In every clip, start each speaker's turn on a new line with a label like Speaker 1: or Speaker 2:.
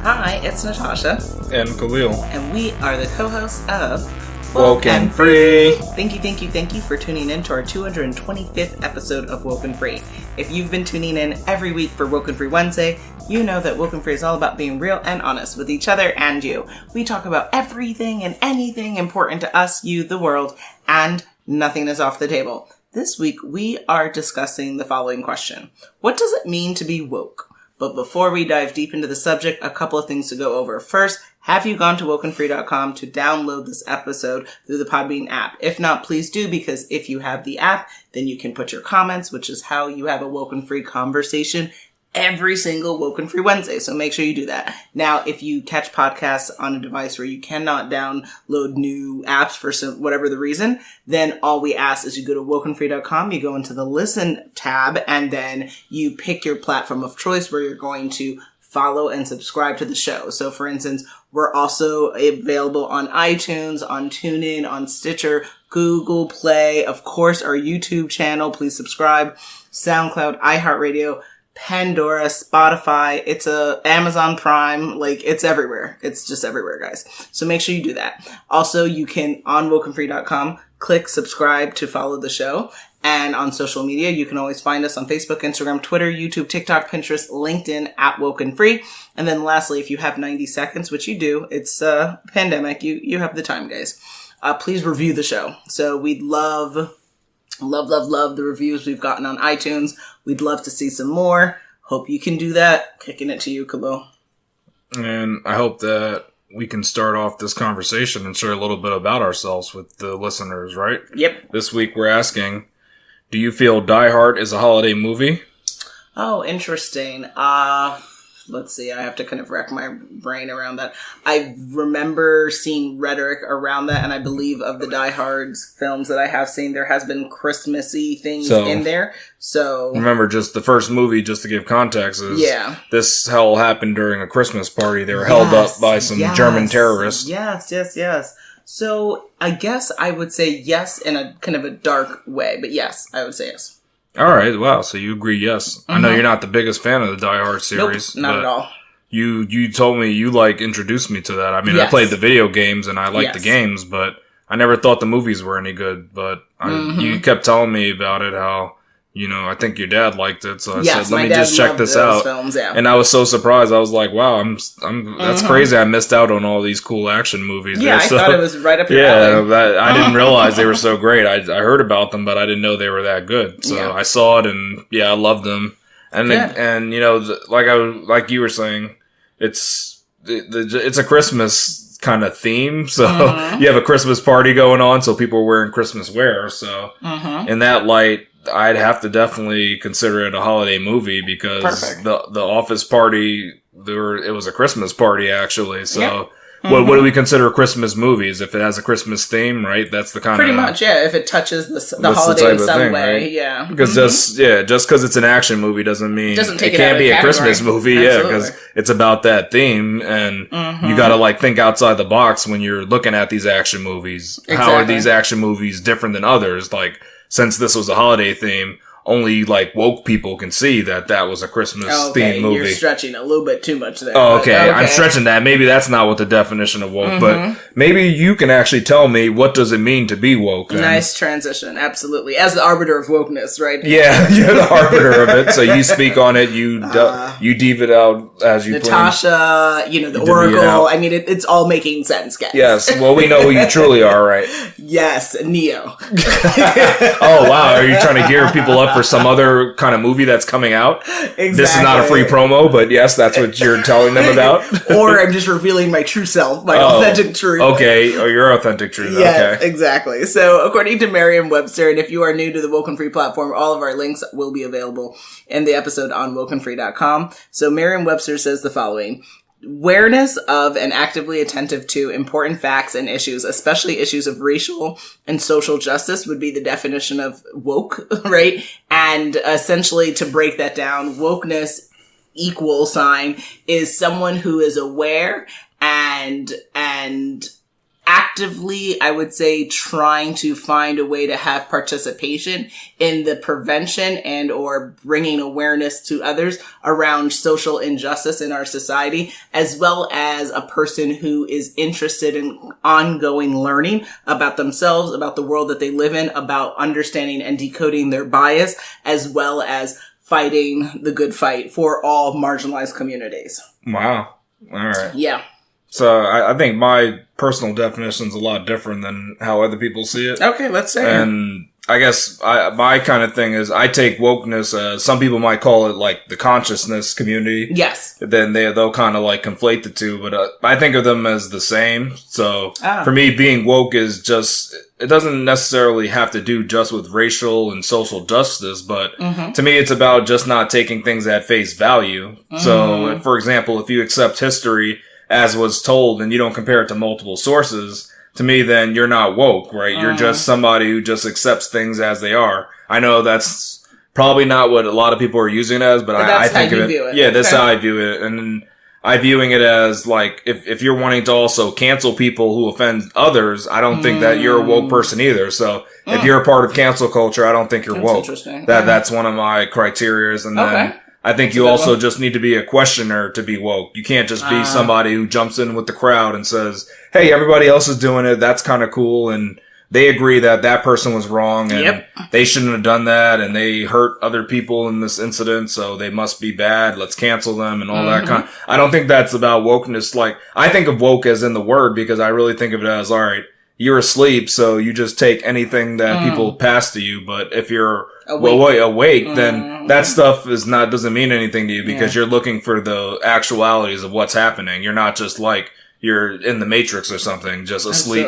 Speaker 1: Hi, it's Natasha.
Speaker 2: And Khalil.
Speaker 1: And we are the co-hosts of
Speaker 2: WokenFree.
Speaker 1: Thank you for tuning in to our 225th episode of WokenFree. If you've been tuning in every week for WokenFree Wednesday, you know that WokenFree is all about being real and honest with each other and you. We talk about everything and anything important to us, you, the world, and nothing is off the table. This week, we are discussing the following question. What does it mean to be woke? But before we dive deep into the subject, a couple of things to go over. First, have you gone to WokenFree.com to download this episode through the Podbean app? If not, please do, because if you have the app, then you can put your comments, which is how you have a WokenFree conversation every single WokenFree Wednesday. So make sure you do that. Now, if you catch podcasts on a device where you cannot download new apps for whatever the reason, then all we ask is you go to WokenFree.com, you go into the Listen tab, and then you pick your platform of choice where you're going to follow and subscribe to the show. So for instance, we're also available on iTunes, on TuneIn, on Stitcher, Google Play, of course, our YouTube channel. Please subscribe. SoundCloud, iHeartRadio, Pandora, Spotify, it's Amazon Prime, it's everywhere. It's just everywhere, guys. So make sure you do that. Also, you can, on WokenFree.com, click subscribe to follow the show. And on social media, you can always find us on Facebook, Instagram, Twitter, YouTube, TikTok, Pinterest, LinkedIn, at WokenFree. And then lastly, if you have 90 seconds, which you do, it's a pandemic, you have the time, guys. Please review the show. So we'd love the reviews we've gotten on iTunes. We'd love to see some more. Hope you can do that. Kicking it to you, Khalil.
Speaker 2: And I hope that we can start off this conversation and share a little bit about ourselves with the listeners, right?
Speaker 1: Yep.
Speaker 2: This week we're asking, do you feel Die Hard is a holiday movie?
Speaker 1: Oh, interesting. Let's see. I have to kind of rack my brain around that. I remember seeing rhetoric around that, and I believe of the Die Hard films that I have seen, there has been Christmassy things in there. So
Speaker 2: remember, just the first movie, just to give context, is this hell happened during a Christmas party. They were held up by some German terrorists.
Speaker 1: Yes. So I guess I would say yes in a kind of a dark way, but yes, I would say yes.
Speaker 2: All right, wow, so you agree yes. Mm-hmm. I know you're not the biggest fan of the Die Hard series.
Speaker 1: Nope, not at all.
Speaker 2: You told me you introduced me to that. I mean, I played the video games and I liked the games, but I never thought the movies were any good. But you kept telling me about it, how, I think your dad liked it. So I said, let me just check this out.
Speaker 1: Films,
Speaker 2: And I was so surprised. I was like, wow, that's crazy. I missed out on all these cool action movies.
Speaker 1: Yeah, I thought it was right up your alley.
Speaker 2: I didn't realize they were so great. I heard about them, but I didn't know they were that good. So I saw it and I loved them. And like you were saying, it's a Christmas kind of theme. So you have a Christmas party going on, so people are wearing Christmas wear. So in that light, I'd have to definitely consider it a holiday movie because the office party, it was a Christmas party actually. So what do we consider Christmas movies? If it has a Christmas theme, right? That's the kind
Speaker 1: pretty much, if it touches the holiday in some way, right?
Speaker 2: Because just because it's an action movie doesn't mean it can't be a Christmas movie, because it's about that theme, and you gotta think outside the box when you're looking at these action movies. Exactly. How are these action movies different than others? Since this was a holiday theme, only woke people can see that was a Christmas themed movie.
Speaker 1: You're stretching a little bit too much there.
Speaker 2: Oh, okay. I'm stretching that. Maybe that's not what the definition of woke, but maybe you can actually tell me what does it mean to be woke. Then.
Speaker 1: Nice transition. Absolutely. As the arbiter of wokeness, right?
Speaker 2: Yeah, you're the arbiter of it. So you speak on it. You deep it out as you
Speaker 1: Natasha, the Oracle. I mean, it's all making sense, guys.
Speaker 2: Yes. Well, we know who you truly are, right?
Speaker 1: Yes. Neo.
Speaker 2: Oh, wow. Are you trying to gear people up for some other kind of movie that's coming out?
Speaker 1: Exactly.
Speaker 2: This is not a free promo, but yes, that's what you're telling them about.
Speaker 1: Or I'm just revealing my true self, my authentic truth.
Speaker 2: Okay, your authentic truth.
Speaker 1: Yes,
Speaker 2: okay.
Speaker 1: Exactly. So according to Merriam-Webster, and if you are new to the WokenFree platform, all of our links will be available in the episode on WokenFree.com. So Merriam-Webster says the following: awareness of and actively attentive to important facts and issues, especially issues of racial and social justice, would be the definition of woke, right? And essentially, to break that down, wokeness = is someone who is aware and actively, I would say, trying to find a way to have participation in the prevention and or bringing awareness to others around social injustice in our society, as well as a person who is interested in ongoing learning about themselves, about the world that they live in, about understanding and decoding their bias, as well as fighting the good fight for all marginalized communities.
Speaker 2: Wow. All right.
Speaker 1: Yeah.
Speaker 2: So I think my personal definition is a lot different than how other people see it.
Speaker 1: Okay, let's say.
Speaker 2: And I guess my kind of thing is I take wokeness as some people might call it like the consciousness community.
Speaker 1: Yes.
Speaker 2: Then they'll kind of like conflate the two, but I think of them as the same. So for me, being woke is just, it doesn't necessarily have to do just with racial and social justice, but to me, it's about just not taking things at face value. So for example, if you accept history as was told and you don't compare it to multiple sources, to me, then you're not woke, right? You're just somebody who just accepts things as they are. I know that's probably not what a lot of people are using it as, but I think of it. Yeah, that's how I view it. And I'm viewing it as like, if you're wanting to also cancel people who offend others, I don't think that you're a woke person either. So if you're a part of cancel culture, I don't think you're woke.
Speaker 1: Interesting.
Speaker 2: That's one of my criterias. And then I think you also just need to be a questioner to be woke. You can't just be somebody who jumps in with the crowd and says, hey, everybody else is doing it. That's kind of cool. And they agree that that person was wrong and they shouldn't have done that. And they hurt other people in this incident. So they must be bad. Let's cancel them and all that kind of. I don't think that's about wokeness. Like, I think of woke as in the word because I really think of it as, all right, you're asleep. So you just take anything that people pass to you. But if you're awake, then that stuff doesn't mean anything to you because you're looking for the actualities of what's happening. You're not just like you're in the Matrix or something, just asleep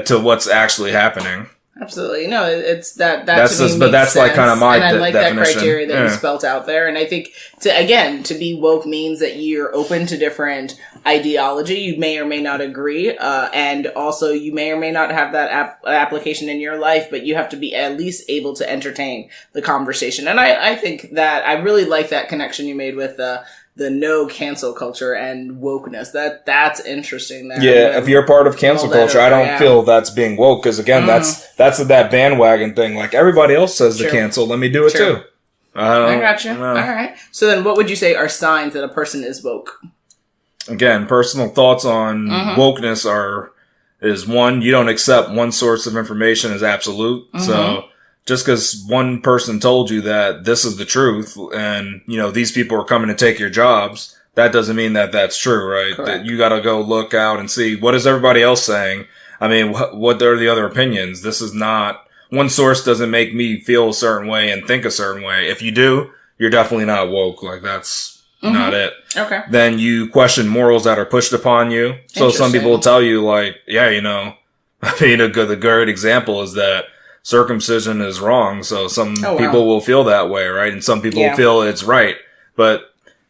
Speaker 2: to what's actually happening.
Speaker 1: Absolutely. No, it's that
Speaker 2: that's
Speaker 1: to me
Speaker 2: just, but that's
Speaker 1: sense.
Speaker 2: like kind of my
Speaker 1: and I like
Speaker 2: definition.
Speaker 1: that criteria that you spelt out there. And I think to be woke means that you're open to different ideology. You may or may not agree. And also you may or may not have that application in your life, but you have to be at least able to entertain the conversation. And I think that I really like that connection you made with, the no cancel culture and wokeness. That's interesting there.
Speaker 2: Yeah, if you're a part of cancel culture, I don't feel that's being woke because again, that's that bandwagon thing. Like everybody else says to cancel, let me do it too.
Speaker 1: I got you. All right. So then, what would you say are signs that a person is woke?
Speaker 2: Again, personal thoughts on wokeness is one, you don't accept one source of information as absolute. So just because one person told you that this is the truth and, you know, these people are coming to take your jobs, that doesn't mean that that's true, right?
Speaker 1: Correct.
Speaker 2: That you got to go look out and see what is everybody else saying. I mean, what are the other opinions? This is not, one source doesn't make me feel a certain way and think a certain way. If you do, you're definitely not woke. Like that's not it.
Speaker 1: Okay.
Speaker 2: Then you question morals that are pushed upon you. So some people will tell you like, yeah, you know, I mean, the good example is that circumcision is wrong. So some people will feel that way, right? And some people will feel it's right. But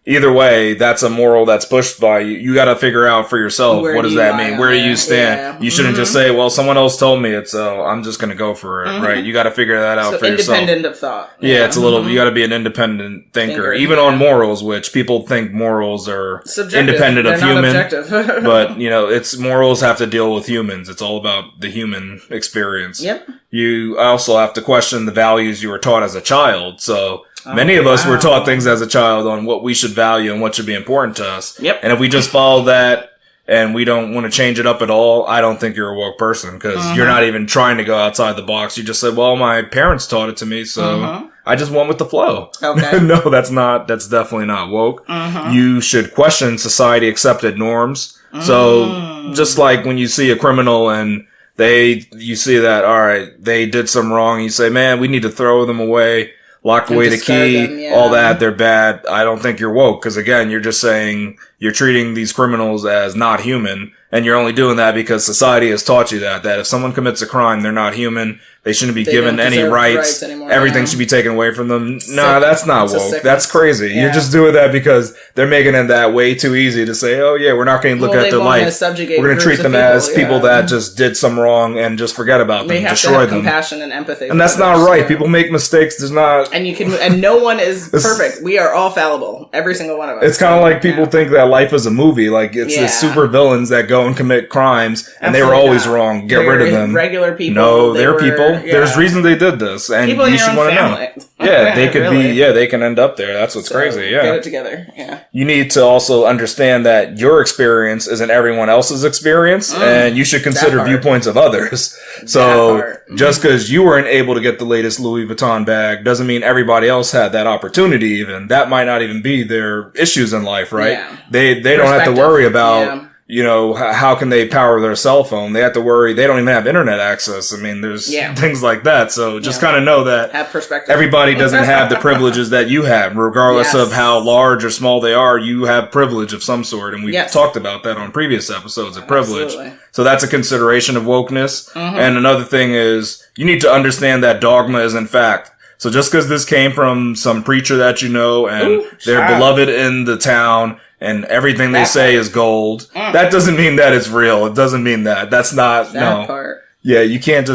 Speaker 2: either way, that's a moral that's pushed by you. You got to figure out for yourself, what does that mean? Where do you stand? Yeah. You shouldn't just say, well, someone else told me it, so I'm just going to go for it, right? You got to figure that out for yourself.
Speaker 1: Independent of thought.
Speaker 2: Yeah, it's a little, you got to be an independent thinker. Even on morals, which people think morals are independent of human. But, you know, morals have to deal with humans. It's all about the human experience.
Speaker 1: Yep.
Speaker 2: You also have to question the values you were taught as a child. So, many of us were taught things as a child on what we should value and what should be important to us. Yep. And if we just follow that and we don't want to change it up at all, I don't think you're a woke person because you're not even trying to go outside the box. You just said, well, my parents taught it to me, so I just went with the flow. Okay. No, that's definitely not woke. You should question society accepted norms. So just like when you see a criminal and you see that, all right, they did some wrong. You say, man, we need to throw them away. Lock away the key, all that, they're bad. I don't think you're woke, because again, you're just saying you're treating these criminals as not human, and you're only doing that because society has taught you that if someone commits a crime, they're not human, They shouldn't be given any rights.
Speaker 1: Anymore,
Speaker 2: Everything should be taken away from them. Nah, that's not woke. That's crazy.
Speaker 1: Yeah.
Speaker 2: You're just doing that because they're making it that way too easy to say, oh yeah, we're not going to look at their life. We're going to treat them as people that just did some wrong and just forget about them, destroy them.
Speaker 1: Compassion and empathy.
Speaker 2: And that's not right. People make mistakes. There's not.
Speaker 1: And no one is perfect. We are all fallible. Every single one of us.
Speaker 2: It's kind of like people think that life is a movie. Like it's the super villains that go and commit crimes and they were always wrong. Get rid of them.
Speaker 1: Regular people.
Speaker 2: No, they're people. Yeah. There's reasons they did this, and
Speaker 1: people
Speaker 2: you should want to know. Yeah, they could be. Yeah, they can end up there. That's what's crazy. Yeah,
Speaker 1: get it together. Yeah.
Speaker 2: You need to also understand that your experience isn't everyone else's experience, and you should consider viewpoints of others. So just because you weren't able to get the latest Louis Vuitton bag doesn't mean everybody else had that opportunity. Even that might not even be their issues in life, right? Yeah. They don't have to worry about. Yeah. You know, how can they power their cell phone? They have to worry. They don't even have internet access. I mean, there's things like that. So just kind of know that
Speaker 1: have perspective.
Speaker 2: Everybody doesn't have the privileges that you have, regardless of how large or small they are. You have privilege of some sort. And we've talked about that on previous episodes of privilege. Absolutely. So that's a consideration of wokeness. And another thing is you need to understand that dogma is in fact. So just because this came from some preacher that you know and they're beloved in the town and everything they say is gold, that doesn't mean that it's real. It doesn't mean that. That's not,
Speaker 1: that part.
Speaker 2: Yeah, you can't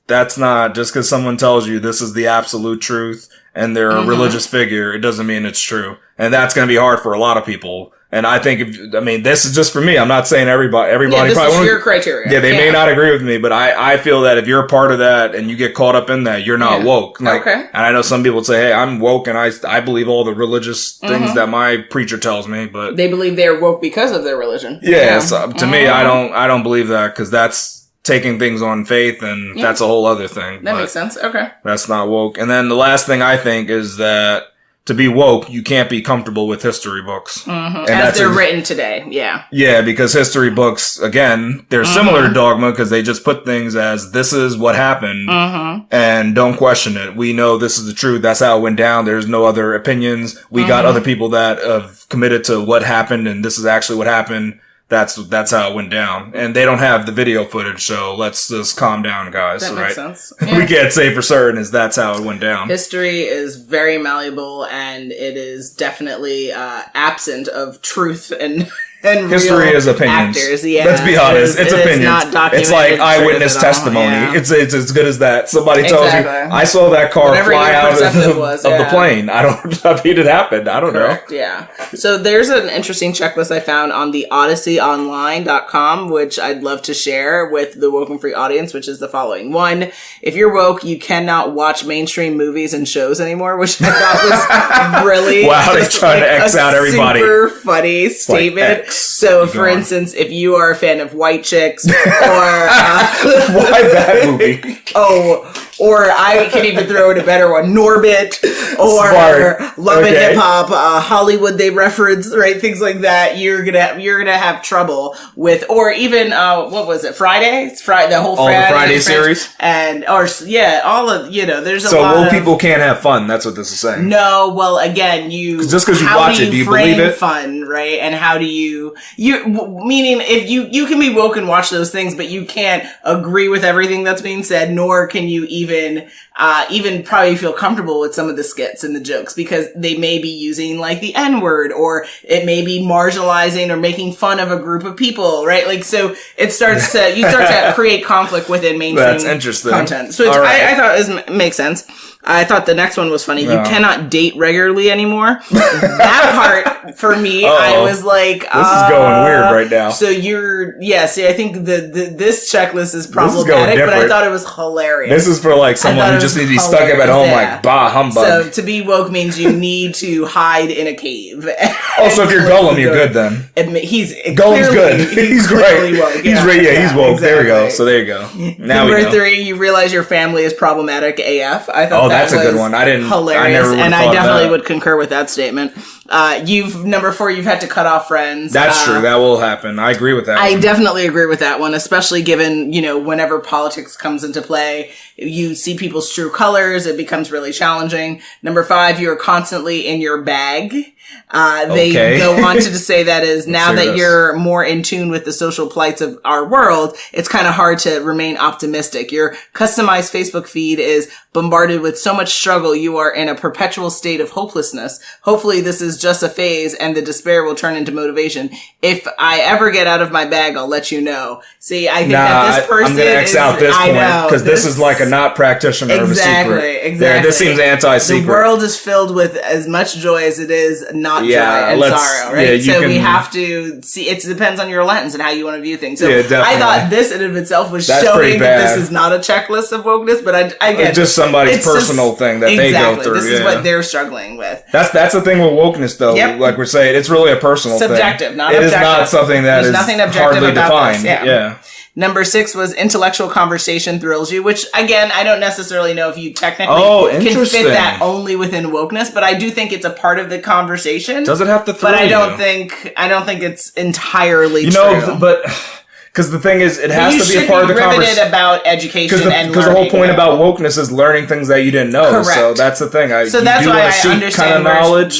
Speaker 2: that's not, just because someone tells you this is the absolute truth and they're a religious figure, it doesn't mean it's true. And that's going to be hard for a lot of people. And I think, this is just for me. I'm not saying everybody
Speaker 1: this
Speaker 2: probably
Speaker 1: is your criteria.
Speaker 2: Yeah, they may not agree with me, but I feel that if you're a part of that and you get caught up in that, you're not woke. And I know some people say, hey, I'm woke and I believe all the religious things that my preacher tells me, but
Speaker 1: they believe they're woke because of their religion.
Speaker 2: Yeah, so to me, I don't believe that because that's taking things on faith and that's a whole other thing.
Speaker 1: That makes sense. Okay.
Speaker 2: That's not woke. And then the last thing I think is that to be woke, you can't be comfortable with history books. And
Speaker 1: as they're written today,
Speaker 2: Yeah, because history books, again, they're similar to dogma because they just put things as, this is what happened, and don't question it. We know this is the truth. That's how it went down. There's no other opinions. We got other people that have committed to what happened, and this is actually what happened. That's how it went down. And they don't have the video footage, so let's just calm down, guys.
Speaker 1: That makes sense.
Speaker 2: Yeah. We can't say for certain that's how it went down.
Speaker 1: History is very malleable, and it is definitely absent of truth and
Speaker 2: history is opinions.
Speaker 1: Actors, yeah.
Speaker 2: Let's be honest. It's opinions.
Speaker 1: Not documented.
Speaker 2: It's like eyewitness testimony. Yeah. It's as good as that. Somebody tells you, I saw that car fly out of the plane. I mean, it happened. I don't know.
Speaker 1: Yeah. So there's an interesting checklist I found on the odysseyonline.com, which I'd love to share with the WokenFree audience, which is the following. 1, if you're woke, you cannot watch mainstream movies and shows anymore, which I thought was really
Speaker 2: wow, they're trying to X out everybody.
Speaker 1: Super funny statement. So, for instance, if you are a fan of White Chicks, or
Speaker 2: why that movie?
Speaker 1: Or I can even throw in a better one, Norbit, or Love and Hip Hop, Hollywood they reference, right? Things like that. You're gonna have trouble with, or even what was it? Friday? It's Friday. The whole
Speaker 2: Friday series,
Speaker 1: and all of there's a lot.
Speaker 2: So woke people can't have fun. That's what this is saying.
Speaker 1: No, well, again,
Speaker 2: just because you watch it, do you believe it?
Speaker 1: Fun, right? And how do you meaning if you can be woke and watch those things, but you can't agree with everything that's being said, nor can you even probably feel comfortable with some of the skits and the jokes because they may be using like the N-word, or it may be marginalizing or making fun of a group of people, right? Like, so you start to create conflict within mainstream content. So I thought it makes sense. I thought the next one was funny. No. You cannot date regularly anymore. That part for me, I was like,
Speaker 2: this is going weird right now.
Speaker 1: So I think this checklist is problematic, but I thought it was hilarious.
Speaker 2: This is for like someone who just needs to be stuck up at home like, bah, humbug.
Speaker 1: So to be woke means you need to hide in a cave.
Speaker 2: So if you're Gollum, you're good then. Gollum's good. He's great. Woke. He's woke. Exactly. There we go. So there you go. Now
Speaker 1: Number 3, you realize your family is problematic AF. I thought
Speaker 2: that's a good one. I didn't.
Speaker 1: Hilarious, and I definitely would concur with that statement. Number 4, you've had to cut off friends.
Speaker 2: That's true. That will happen. I agree with that.
Speaker 1: I definitely agree with that one, especially given, whenever politics comes into play, you see people's true colors. It becomes really challenging. Number 5, you're constantly in your bag. They go on to say that is now that you're more in tune with the social plights of our world, it's kind of hard to remain optimistic. Your customized Facebook feed is bombarded with so much struggle. You are in a perpetual state of hopelessness. Hopefully this is just a phase and the despair will turn into motivation. If I ever get out of my bag, I'll let you know. See, I think that this person
Speaker 2: I'm going to X out this point because this is like a not practitioner of a secret.
Speaker 1: Exactly.
Speaker 2: This seems anti-secret.
Speaker 1: The world is filled with as much joy as it is not joy and sorrow, right? We have to see, it depends on your lens and how you want to view things. So I thought this in of itself was showing that this is not a checklist of wokeness, but I get
Speaker 2: it's just somebody's personal thing that they go through.
Speaker 1: This is what they're struggling with.
Speaker 2: That's the thing with wokeness, though. Yep. Like we're saying, it's really a personal
Speaker 1: subjective,
Speaker 2: thing.
Speaker 1: Not
Speaker 2: it
Speaker 1: objective.
Speaker 2: It is not something that
Speaker 1: There's nothing objective
Speaker 2: hardly
Speaker 1: about
Speaker 2: defined.
Speaker 1: This. Yeah. Number 6 was intellectual conversation thrills you, which again, I don't necessarily know if you technically can fit that only within wokeness, but I do think it's a part of the conversation.
Speaker 2: Does it have to thrill
Speaker 1: But I don't think it's entirely true.
Speaker 2: But because the thing is, it has to be a part of the conversation.
Speaker 1: About education and learning.
Speaker 2: Because the whole point about wokeness is learning things that you didn't know. Correct. So that's the thing.
Speaker 1: So that's why I understand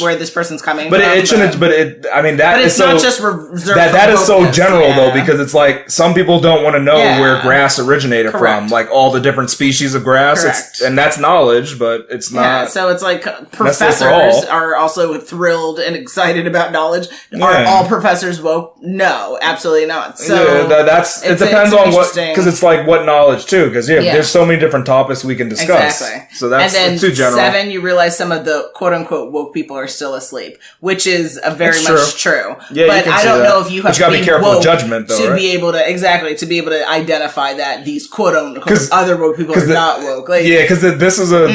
Speaker 1: where this person's coming from.
Speaker 2: It shouldn't. But it's
Speaker 1: not just reserved.
Speaker 2: That is so general though, because it's like some people don't want to know where grass originated from, like all the different species of grass. And that's knowledge, but it's not.
Speaker 1: Yeah, so it's like professors are also thrilled and excited about knowledge. Are all professors woke? No, absolutely not. So.
Speaker 2: It depends on what, because it's like what knowledge too, because there's so many different topics we can discuss.
Speaker 1: Exactly.
Speaker 2: So that's too general.
Speaker 1: 7, you realize some of the quote unquote woke people are still asleep, which is very much true.
Speaker 2: Yeah,
Speaker 1: but I don't know if you have
Speaker 2: to be careful with judgment though,
Speaker 1: to be able to identify that these quote unquote other woke people are not woke. Like,
Speaker 2: because this is a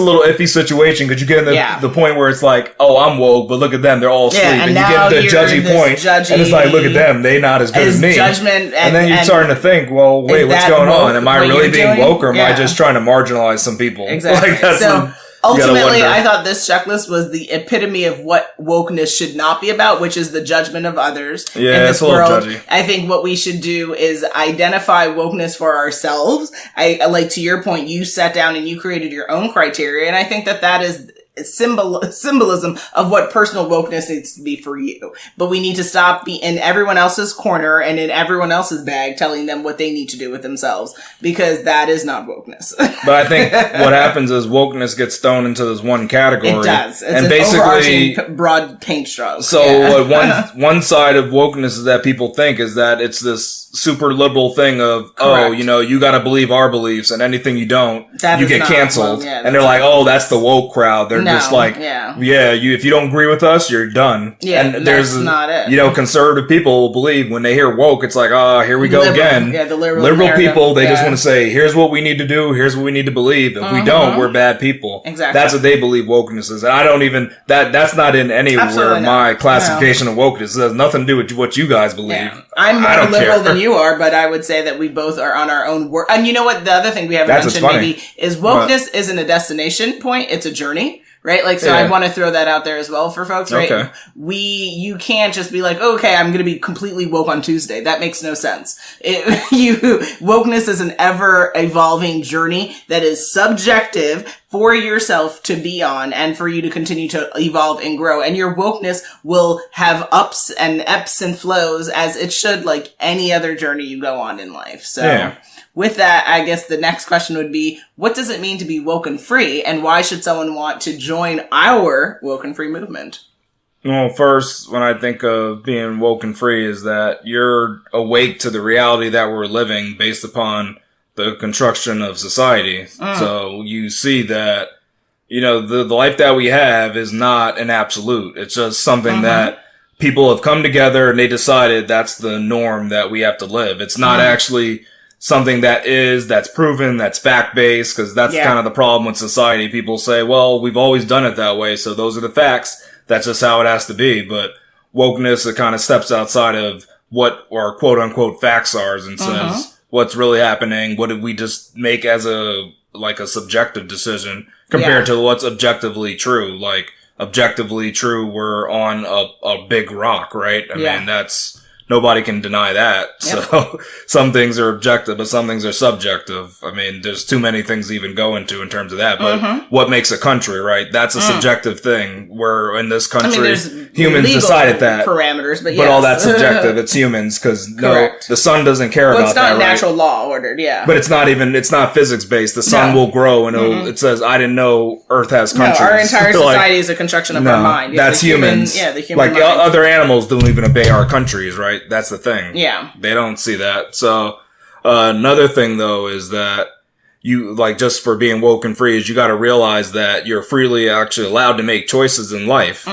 Speaker 2: little iffy situation because you get in the point where it's like, oh, I'm woke, but look at them, they're all asleep, and you get to the judgy point, and it's like, look at them, they not as good as me.
Speaker 1: Judgment.
Speaker 2: And then you're starting to think, well, wait, what's going on? Am I really being woke, or am I just trying to marginalize some people?
Speaker 1: Exactly. So ultimately, I thought this checklist was the epitome of what wokeness should not be about, which is the judgment of others in this world. Judgy. I think what we should do is identify wokeness for ourselves. I like, to your point, you sat down and you created your own criteria, and I think that is symbolism of what personal wokeness needs to be for you. But we need to stop being in everyone else's corner and in everyone else's bag telling them what they need to do with themselves, because that is not wokeness.
Speaker 2: But I think what happens is wokeness gets thrown into this one category.
Speaker 1: It does. It's
Speaker 2: and
Speaker 1: an
Speaker 2: basically
Speaker 1: overarching broad paint stroke.
Speaker 2: So what one side of wokeness is that people think is that it's this super liberal thing of, you got to believe our beliefs, and anything you don't, you get canceled. And they're like, oh, that's the woke crowd. They're just like, if you don't agree with us, you're done.
Speaker 1: Yeah,
Speaker 2: and there's
Speaker 1: not it.
Speaker 2: Conservative people will believe when they hear woke, it's like, here we go again.
Speaker 1: Yeah, the
Speaker 2: liberal people, they just want to say, here's what we need to do, here's what we need to believe. If we don't, we're bad people.
Speaker 1: Exactly.
Speaker 2: That's what they believe wokeness is. And I don't even, that's not in anywhere my classification of wokeness. It has nothing to do with what you guys believe.
Speaker 1: Yeah. I'm more liberal than you are, but I would say that we both are on our own work. And you know what? The other thing we haven't mentioned maybe is wokeness isn't a destination point. It's a journey. Right? Like, so I want to throw that out there as well for folks, right? Okay. You can't just be like, okay, I'm going to be completely woke on Tuesday. That makes no sense. Wokeness is an ever evolving journey that is subjective for yourself to be on and for you to continue to evolve and grow. And your wokeness will have ups and ebbs and flows as it should, like any other journey you go on in life. So with that, I guess the next question would be, what does it mean to be woken free, and why should someone want to join our woken free movement?
Speaker 2: Well, first, when I think of being woken free is that you're awake to the reality that we're living based upon the construction of society. So you see that, the life that we have is not an absolute. It's just something that people have come together and they decided that's the norm that we have to live. It's not actually something that's proven, that's fact-based, because that's kind of the problem with society. People say, well, we've always done it that way, so those are the facts. That's just how it has to be. But wokeness, it kind of steps outside of what our quote-unquote facts are and says what's really happening, what did we just make as a subjective decision compared to what's objectively true. Like objectively true were on a big rock, right? I mean, nobody can deny that. Yep. So some things are objective, but some things are subjective. I mean, there's too many things to even go into in terms of that. But what makes a country, right? That's a subjective thing where in this country, humans decided that.
Speaker 1: Parameters, but
Speaker 2: all that's subjective. It's humans because the sun doesn't care about that.
Speaker 1: It's not natural law ordered, yeah.
Speaker 2: But it's not physics based. The sun will grow and it says, I didn't know Earth has countries.
Speaker 1: No, our entire society is a construction of our mind.
Speaker 2: That's humans. The human mind. Other animals don't even obey our countries, right? That's the thing.
Speaker 1: Yeah.
Speaker 2: They don't see that. So, another thing though is that you, like, just for being woke and free is you gotta realize that you're freely actually allowed to make choices in life.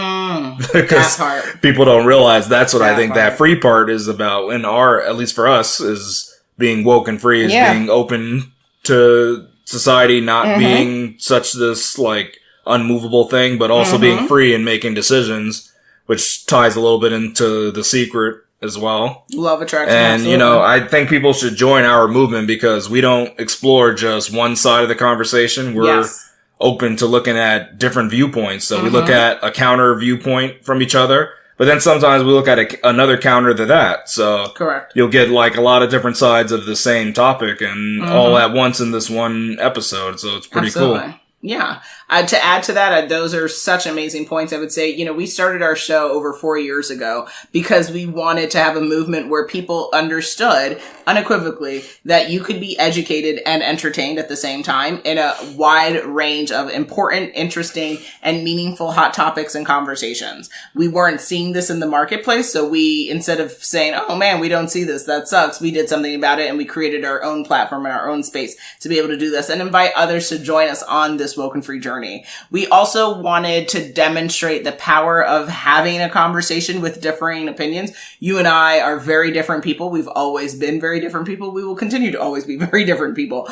Speaker 2: Because people don't realize that's what I think that free part is about at least for us, is being woke and free, is being open to society, not being such this, like, unmovable thing, but also being free and making decisions, which ties a little bit into The Secret as well.
Speaker 1: Love attraction.
Speaker 2: And,
Speaker 1: absolutely.
Speaker 2: I think people should join our movement because we don't explore just one side of the conversation. We're open to looking at different viewpoints. So we look at a counter viewpoint from each other, but then sometimes we look at another counter to that. So
Speaker 1: correct.
Speaker 2: You'll get like a lot of different sides of the same topic and all at once in this one episode. So it's pretty cool.
Speaker 1: Yeah. To add to that, those are such amazing points. I would say, we started our show over 4 years ago because we wanted to have a movement where people understood unequivocally that you could be educated and entertained at the same time in a wide range of important, interesting, and meaningful hot topics and conversations. We weren't seeing this in the marketplace, so we, instead of saying, oh man, we don't see this, that sucks, we did something about it and we created our own platform and our own space to be able to do this and invite others to join us on this Woke and Free journey. We also wanted to demonstrate the power of having a conversation with differing opinions. You and I are very different people. We've always been very different people. We will continue to always be very different people,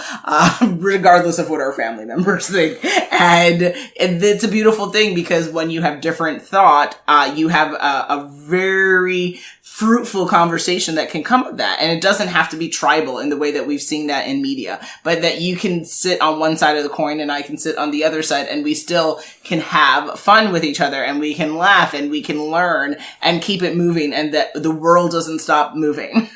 Speaker 1: regardless of what our family members think. And it's a beautiful thing because when you have different thought, you have a very fruitful conversation that can come of that. And it doesn't have to be tribal in the way that we've seen that in media, but that you can sit on one side of the coin and I can sit on the other side and we still can have fun with each other and we can laugh and we can learn and keep it moving and that the world doesn't stop moving.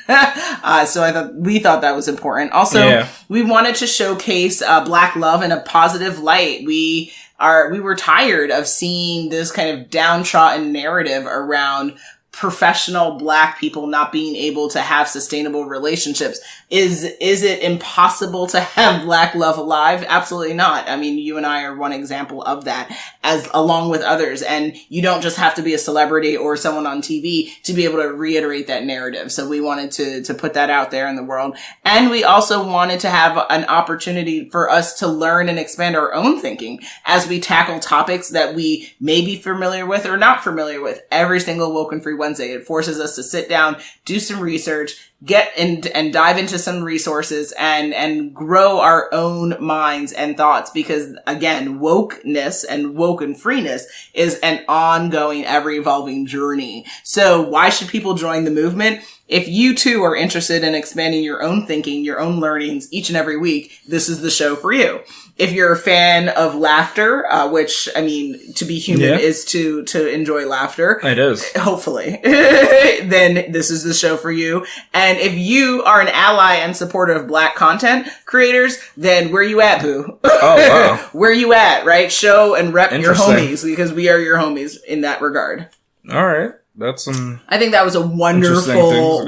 Speaker 1: So we thought that was important. Also, we wanted to showcase Black love in a positive light. We were tired of seeing this kind of downtrodden narrative around professional Black people not being able to have sustainable relationships. Is it impossible to have Black love alive? Absolutely not. I mean, you and I are one example of that, as along with others. And you don't just have to be a celebrity or someone on TV to be able to reiterate that narrative. So we wanted to put that out there in the world. And we also wanted to have an opportunity for us to learn and expand our own thinking as we tackle topics that we may be familiar with or not familiar with. Every single Woke and Free Wednesday, it forces us to sit down, do some research, get and dive into some resources and grow our own minds and thoughts because again, wokeness and woke and freeness is an ongoing, ever evolving journey. So why should people join the movement? If you too are interested in expanding your own thinking, your own learnings each and every week, this is the show for you. If you're a fan of laughter, which, I mean, to be human is to enjoy laughter.
Speaker 2: It is.
Speaker 1: Hopefully. Then this is the show for you. And if you are an ally and supporter of Black content creators, then where you at, boo?
Speaker 2: Oh, wow.
Speaker 1: Where you at, right? Show and rep your homies because we are your homies in that regard.
Speaker 2: All right. That's some.
Speaker 1: I think that was a wonderful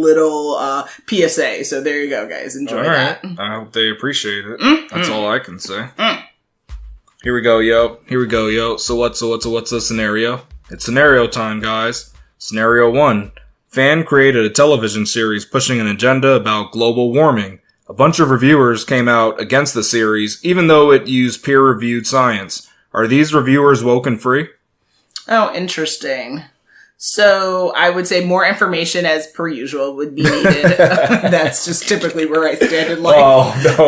Speaker 1: little PSA. So there you go, guys. Enjoy that.
Speaker 2: I hope they appreciate it. That's all I can say. Here we go, yo. So what's the scenario? It's scenario time, guys. Scenario 1. Fan created a television series pushing an agenda about global warming. A bunch of reviewers came out against the series, even though it used peer-reviewed science. Are these reviewers woke and free?
Speaker 1: Oh, interesting. So I would say more information as per usual would be needed. That's just typically where I stand in life.
Speaker 2: Oh, no,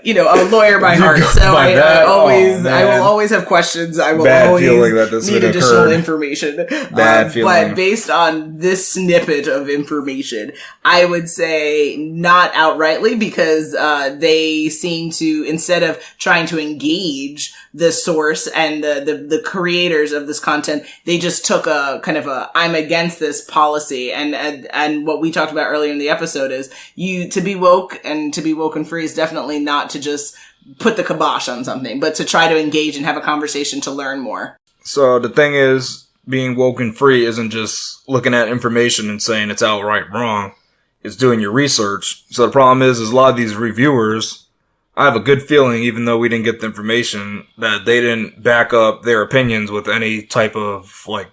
Speaker 1: you can't. I'm a lawyer by heart, so I will always have questions. I will always need additional information. But based on this snippet of information, I would say not outrightly because they seem to, instead of trying to engage the source and the creators of this content. They just took a kind of I'm against this policy. And what we talked about earlier in the episode is to be woke and to be woken free is definitely not to just put the kibosh on something, but to try to engage and have a conversation to learn more.
Speaker 2: So the thing is, being woken free isn't just looking at information and saying it's outright wrong. It's doing your research. So the problem is a lot of these reviewers, I have a good feeling, even though we didn't get the information, that they didn't back up their opinions with any type of, like,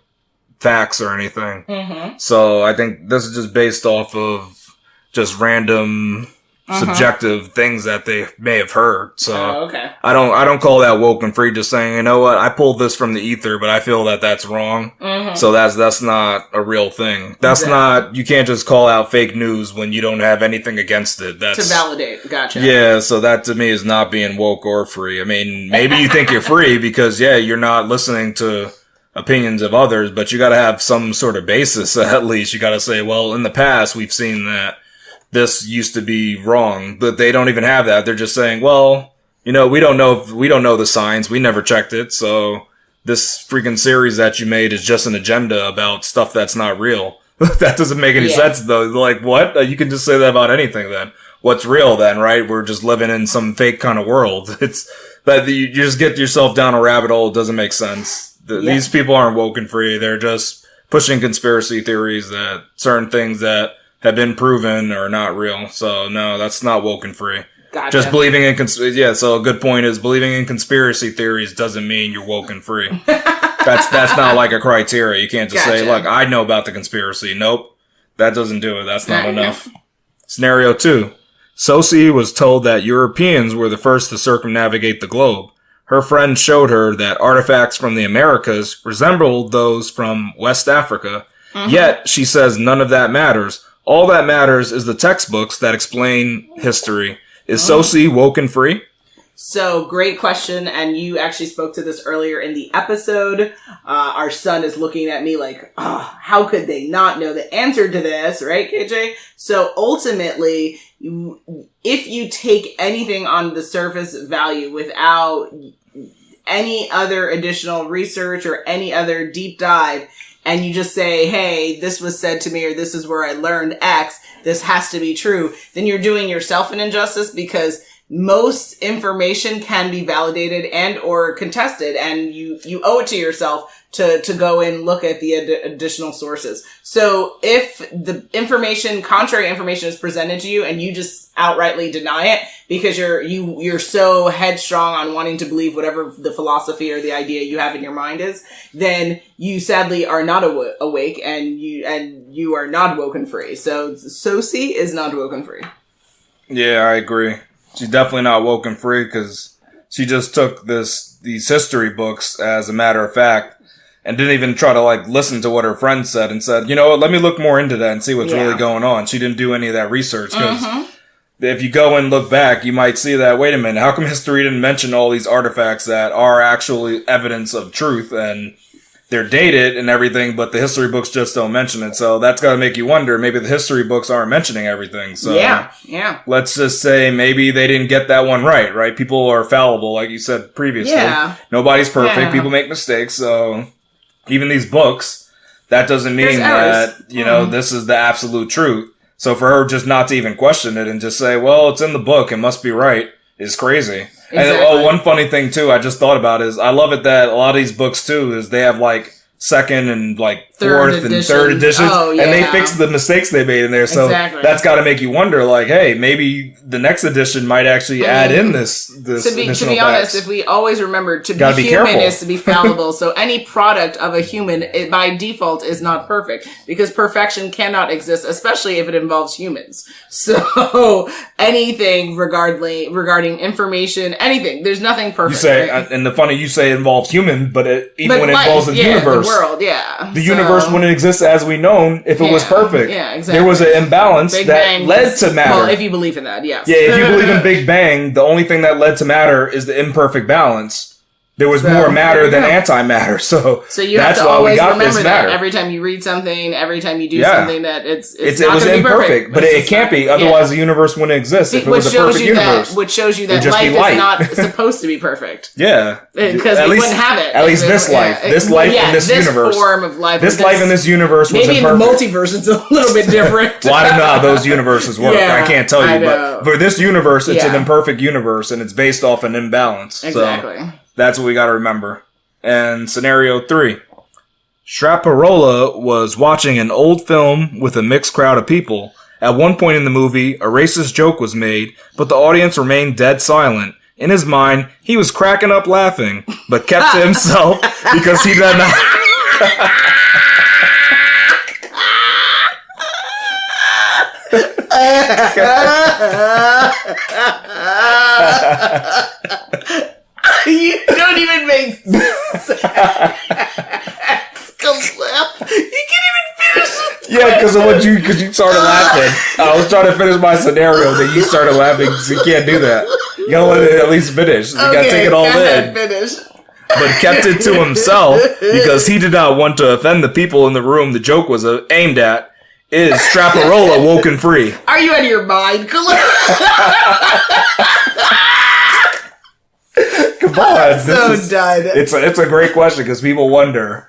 Speaker 2: facts or anything. Mm-hmm. So I think this is just based off of just random subjective things that they may have heard. So
Speaker 1: okay.
Speaker 2: I don't call that woken free, just saying, you know what, I pulled this from the ether, but I feel that that's wrong. Mm-hmm. So that's not a real thing. That's not, you can't just call out fake news when you don't have anything against it. That's
Speaker 1: to validate. Gotcha.
Speaker 2: Yeah, so that to me is not being woke or free. I mean, maybe you think you're free because you're not listening to opinions of others, but you gotta have some sort of basis at least. You gotta say, well, in the past we've seen that this used to be wrong, but they don't even have that. They're just saying, well, you know, we don't know the science. We never checked it. So this freaking series that you made is just an agenda about stuff that's not real. That doesn't make any sense though. Like, what? You can just say that about anything then. What's real then, right? We're just living in some fake kind of world. It's that you just get yourself down a rabbit hole. It doesn't make sense. These people aren't woken free. They're just pushing conspiracy theories that certain things that have been proven are not real. So no, that's not woken free.
Speaker 1: Gotcha.
Speaker 2: Just believing in so a good point is believing in conspiracy theories doesn't mean you're woken free. That's not like a criteria. You can't just say, look, I know about the conspiracy. Nope. That doesn't do it. That's not enough. Scenario 2. Sosie was told that Europeans were the first to circumnavigate the globe. Her friend showed her that artifacts from the Americas resembled those from West Africa. Mm-hmm. Yet, she says none of that matters. All that matters is the textbooks that explain history. Is Sosie woken free?
Speaker 1: So, great question, and you actually spoke to this earlier in the episode. Our son is looking at me like, how could they not know the answer to this, right, KJ? So, ultimately, if you take anything on the surface value without any other additional research or any other deep dive, and you just say, hey, this was said to me, or this is where I learned X, this has to be true, then you're doing yourself an injustice, because most information can be validated and or contested, and you owe it to yourself to go and look at the additional sources. So if the contrary information is presented to you and you just outrightly deny it because you're so headstrong on wanting to believe whatever the philosophy or the idea you have in your mind is, then you sadly are not awake and you are not woken free. So Sosie is not woken free.
Speaker 2: Yeah, I agree. She's definitely not woken free because she just took these history books as a matter of fact and didn't even try to listen to what her friend said and said, you know what, let me look more into that and see what's really going on. She didn't do any of that research because if you go and look back, you might see that, wait a minute, how come history didn't mention all these artifacts that are actually evidence of truth and they're dated and everything, but the history books just don't mention it. So that's got to make you wonder, maybe the history books aren't mentioning everything. So
Speaker 1: yeah.
Speaker 2: Let's just say maybe they didn't get that one right? People are fallible, like you said previously.
Speaker 1: Yeah.
Speaker 2: Nobody's perfect. Yeah. People make mistakes. So even these books, that doesn't mean that, this is the absolute truth. So for her just not to even question it and just say, well, it's in the book, it must be right, is crazy. Exactly. And one funny thing too, I just thought about is I love it that a lot of these books too is they have second and fourth and third editions, and they fix the mistakes they made in there. So that's got to make you wonder, hey, maybe the next edition might actually add in this.
Speaker 1: To be honest, if we always remember to be human is to be fallible. So any product of a human, it, by default, is not perfect because perfection cannot exist, especially if it involves humans. So anything regarding information, anything, there's nothing perfect.
Speaker 2: You say, and the funny you say it involves human, but when it involves the universe.
Speaker 1: The world, yeah.
Speaker 2: The universe wouldn't exist as we know if it was perfect.
Speaker 1: Yeah, exactly.
Speaker 2: There was an imbalance that led to matter.
Speaker 1: Well, if you believe in that, yes.
Speaker 2: Yeah, if you believe in Big Bang, the only thing that led to matter is the imperfect balance. There was more matter than antimatter, so
Speaker 1: you have to always remember that every time you read something, every time you do something, that it was
Speaker 2: imperfect, but it can't be. Otherwise, the universe wouldn't exist if it was a perfect universe.
Speaker 1: Which shows you that life is not supposed to be perfect.
Speaker 2: Yeah,
Speaker 1: because we wouldn't have it.
Speaker 2: At least this life, in this universe,
Speaker 1: form of life,
Speaker 2: this life in this universe was imperfect.
Speaker 1: Maybe in the multiverse, it's a little bit different.
Speaker 2: Well, I don't know how those universes work. I can't tell you, but for this universe, it's an imperfect universe, and it's based off an imbalance.
Speaker 1: Exactly.
Speaker 2: So that's what we got to remember. And scenario 3. Straparola was watching an old film with a mixed crowd of people. At one point in the movie, a racist joke was made, but the audience remained dead silent. In his mind, he was cracking up laughing, but kept to himself because he did not...
Speaker 1: You don't even make sense. You can't even finish it.
Speaker 2: Yeah, because you started laughing. I was trying to finish my scenario, then you started laughing, so you can't do that. You gotta let it at least finish. You gotta take it all in.
Speaker 1: Finish.
Speaker 2: But kept it to himself because he did not want to offend the people in the room the joke was aimed at. Is Straparola WokenFree?
Speaker 1: Are you out of your mind?
Speaker 2: Come on.
Speaker 1: So done.
Speaker 2: It's a great question because people wonder,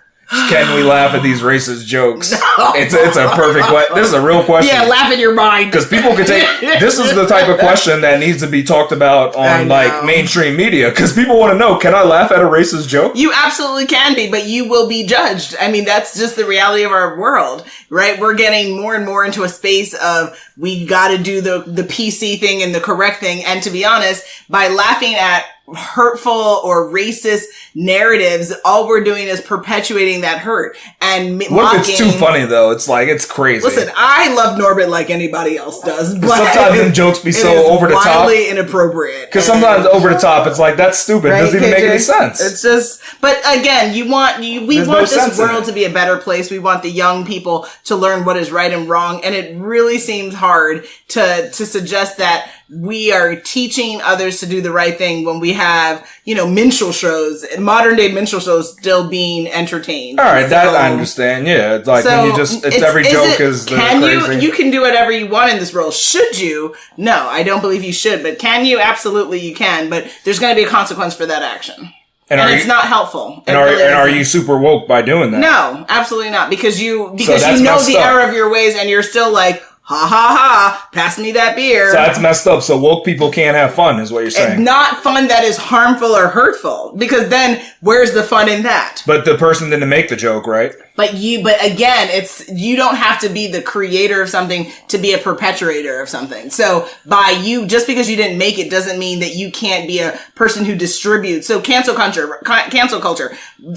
Speaker 2: can we laugh at these racist jokes? No. It's a perfect question. This is a real question.
Speaker 1: Yeah, laugh in your mind.
Speaker 2: Because people can take... This is the type of question that needs to be talked about on mainstream media. Because people want to know, can I laugh at a racist joke?
Speaker 1: You absolutely can be, but you will be judged. I mean, that's just the reality of our world, right? We're getting more and more into a space of we got to do the PC thing and the correct thing. And to be honest, by laughing at hurtful or racist narratives, all we're doing is perpetuating that hurt and
Speaker 2: what if it's too funny though? It's like, it's crazy.
Speaker 1: Listen, I love Norbit like anybody else does, but
Speaker 2: sometimes them jokes be so over the top,
Speaker 1: wildly inappropriate.
Speaker 2: Because sometimes over the top, it's like, that's stupid. Right, it doesn't even make any sense.
Speaker 1: It's just, but again, we want this world to be a better place. We want the young people to learn what is right and wrong, and it really seems hard to suggest that we are teaching others to do the right thing when we have, minstrel shows, modern day minstrel shows still being entertained.
Speaker 2: All right, that I understand. Yeah, it's like when you just, every joke is crazy.
Speaker 1: You can do whatever you want in this world. Should you? No, I don't believe you should. But can you? Absolutely, you can. But there's going to be a consequence for that action. And it's not helpful.
Speaker 2: And are you super woke by doing that?
Speaker 1: No, absolutely not. Because you know the error of your ways, and you're still like, ha ha ha, pass me that beer.
Speaker 2: So that's messed up. So woke people can't have fun, is what you're saying.
Speaker 1: And not fun that is harmful or hurtful. Because then, where's the fun in that?
Speaker 2: But the person didn't make the joke, right?
Speaker 1: But again, you don't have to be the creator of something to be a perpetuator of something. So just because you didn't make it doesn't mean that you can't be a person who distributes. So cancel culture.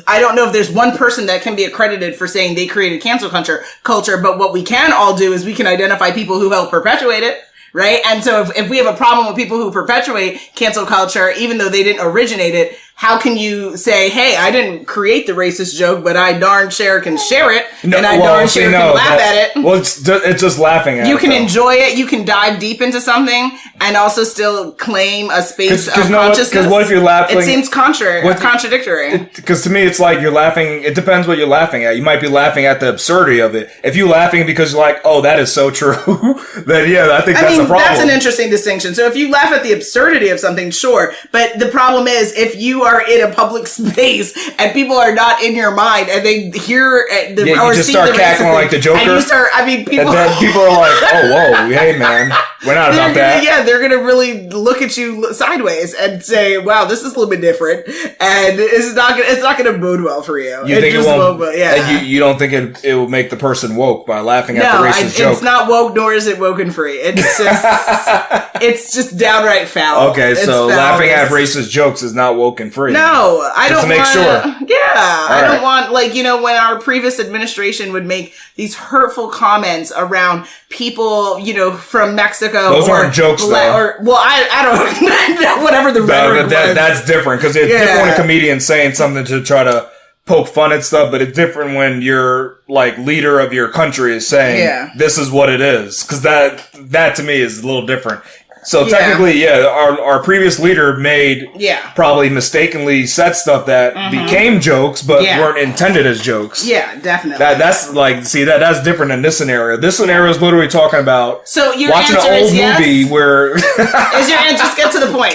Speaker 1: I don't know if there's one person that can be accredited for saying they created cancel culture, but what we can all do is we can identify people who help perpetuate it. Right? And so if we have a problem with people who perpetuate cancel culture, even though they didn't originate it, how can you say, hey, I didn't create the racist joke, but I darn sure can share it, and I darn sure can laugh at it?
Speaker 2: Well, it's just laughing at it.
Speaker 1: You can enjoy it, you can dive deep into something, and also still claim a space of consciousness.
Speaker 2: Because what if you're laughing?
Speaker 1: It seems contradictory.
Speaker 2: Because to me, it's like you're laughing, it depends what you're laughing at. You might be laughing at the absurdity of it. If you're laughing because you're like, oh, that is so true, then yeah, I think that's a problem.
Speaker 1: That's an interesting distinction. So if you laugh at the absurdity of something, sure. But the problem is, if you are in a public space and people are not in your mind and they hear
Speaker 2: you just start cackling like the Joker.
Speaker 1: And
Speaker 2: people are like, oh, whoa, hey man, we're not about that.
Speaker 1: Yeah, they're going to really look at you sideways and say, wow, this is a little bit different. And it's not going to bode well for you.
Speaker 2: You think it won't? Yeah. You don't think it will make the person woke by laughing at the racist joke?
Speaker 1: It's not woke, nor is it WokenFree. It's just downright foul.
Speaker 2: Okay, so laughing at racist jokes is not WokenFree.
Speaker 1: No, I don't want to make
Speaker 2: sure.
Speaker 1: Yeah, I don't want, when our previous administration would make these hurtful comments around people, from Mexico.
Speaker 2: Those aren't jokes, though.
Speaker 1: I don't know, whatever the rhetoric was.
Speaker 2: That's different, because it's different when a comedian's saying something to try to poke fun at stuff, but it's different when your leader of your country is saying, this is what it is. Because that to me is a little different. So technically, our previous leader made probably mistakenly said stuff that became jokes, but weren't intended as jokes.
Speaker 1: Yeah, definitely.
Speaker 2: That's that's different in this scenario. This scenario is literally talking about
Speaker 1: your
Speaker 2: watching an old movie where
Speaker 1: is your answer? Just get to the point.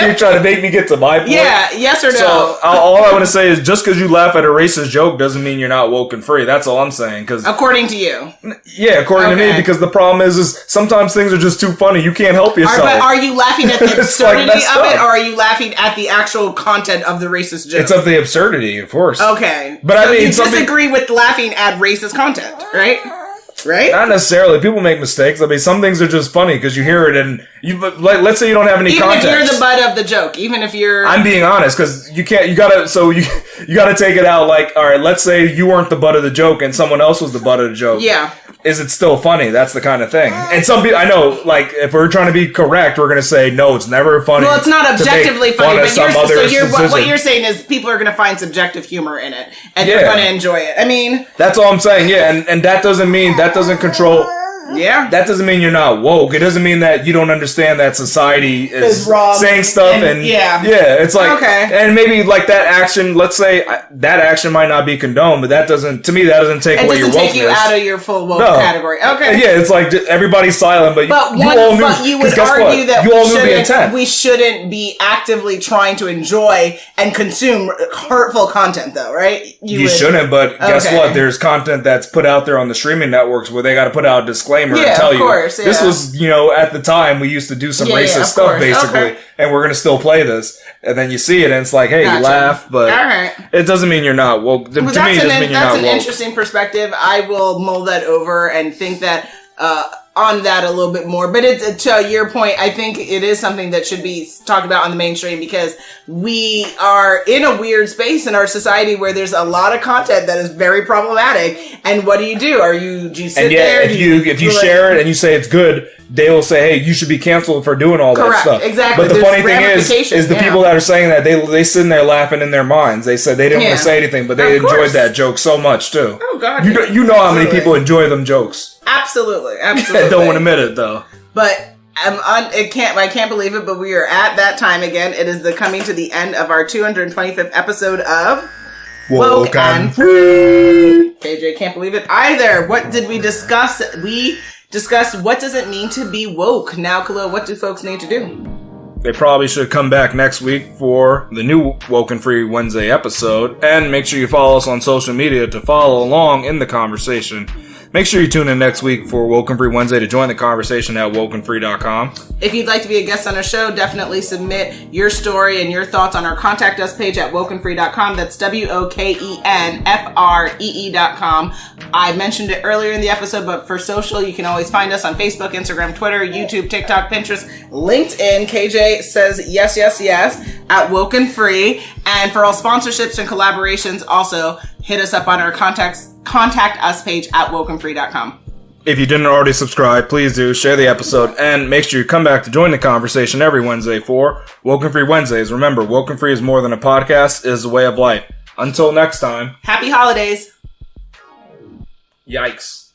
Speaker 2: You're trying to make me get to my point.
Speaker 1: Yeah, yes or no.
Speaker 2: So all I want to say is just because you laugh at a racist joke doesn't mean you're not woke and free. That's all I'm saying. Cause
Speaker 1: according to you.
Speaker 2: Yeah, according to me, because the problem is sometimes things are just too funny. You can't help yourself.
Speaker 1: But are you laughing at the absurdity of it, or are you laughing at the actual content of the racist joke?
Speaker 2: It's of the absurdity, of course.
Speaker 1: Okay.
Speaker 2: But
Speaker 1: so you disagree with laughing at racist content, right? Right?
Speaker 2: Not necessarily. People make mistakes. I mean, some things are just funny because you hear it and let's say you don't have any context.
Speaker 1: Even if you're the butt of the joke, even if you're...
Speaker 2: I'm being honest because you gotta take it out like, all right, let's say you weren't the butt of the joke and someone else was the butt of the joke.
Speaker 1: Yeah.
Speaker 2: Is it still funny? That's the kind of thing. And some people, I know, like, if we're trying to be correct, we're going to say, no, it's never funny.
Speaker 1: Well, it's not objectively funny, but what you're saying is people are going to find subjective humor in it, and you're going to enjoy it. I mean...
Speaker 2: That's all I'm saying, and that doesn't mean, that doesn't control...
Speaker 1: Yeah.
Speaker 2: That doesn't mean you're not woke. It doesn't mean that you don't understand that society is wrong saying stuff and it's like,
Speaker 1: okay.
Speaker 2: And maybe like that action, let's say that action might not be condoned, but that doesn't take away your wokeness. It doesn't take
Speaker 1: you out of your full woke category. Okay.
Speaker 2: Yeah, it's like everybody's silent, but you would argue that you all knew the intent.
Speaker 1: We shouldn't be actively trying to enjoy and consume hurtful content though, right?
Speaker 2: You shouldn't, but guess what? There's content that's put out there on the streaming networks where they got to put out a disclaimer and tell you this was, at the time we used to do some racist stuff basically, and we're gonna still play this, and then you see it and it's like, hey, you laugh, but it doesn't mean you're not woke. To me, it doesn't mean you're not woke.
Speaker 1: That's an interesting perspective. I will mull that over and think that on that a little bit more, but it's to your point, I think it is something that should be talked about on the mainstream because we are in a weird space in our society where there's a lot of content that is very problematic. And what do? Do you sit there?
Speaker 2: If you share it and you say it's good, they will say, hey, you should be canceled for doing all that stuff.
Speaker 1: Exactly.
Speaker 2: But the funny thing is the people that are saying that, they sit in there laughing in their minds. They said they didn't want to say anything, but they enjoyed that joke so much too.
Speaker 1: Oh God.
Speaker 2: You know how many people enjoy them jokes.
Speaker 1: Absolutely.
Speaker 2: Don't want to admit it though.
Speaker 1: But I can't believe it, but we are at that time again. It is coming to the end of our 225th episode of WokenFree. KJ can't believe it either. What did we discuss? We discussed what does it mean to be woke. Now, Khalil, what do folks need to do?
Speaker 2: They probably should come back next week for the new WokenFree Wednesday episode, and make sure you follow us on social media to follow along in the conversation. Make sure you tune in next week for WokenFree Wednesday to join the conversation at WokenFree.com.
Speaker 1: If you'd like to be a guest on our show, definitely submit your story and your thoughts on our Contact Us page at WokenFree.com. That's WokenFree.com. I mentioned it earlier in the episode, but for social, you can always find us on Facebook, Instagram, Twitter, YouTube, TikTok, Pinterest, LinkedIn. KJ says yes at WokenFree. And for all sponsorships and collaborations, also hit us up on our Contact Us page at WokenFree.com.
Speaker 2: If you didn't already subscribe, please do, share the episode, and make sure you come back to join the conversation every Wednesday for WokenFree Wednesdays. Remember, WokenFree is more than a podcast, it is a way of life. Until next time.
Speaker 1: Happy holidays.
Speaker 2: Yikes.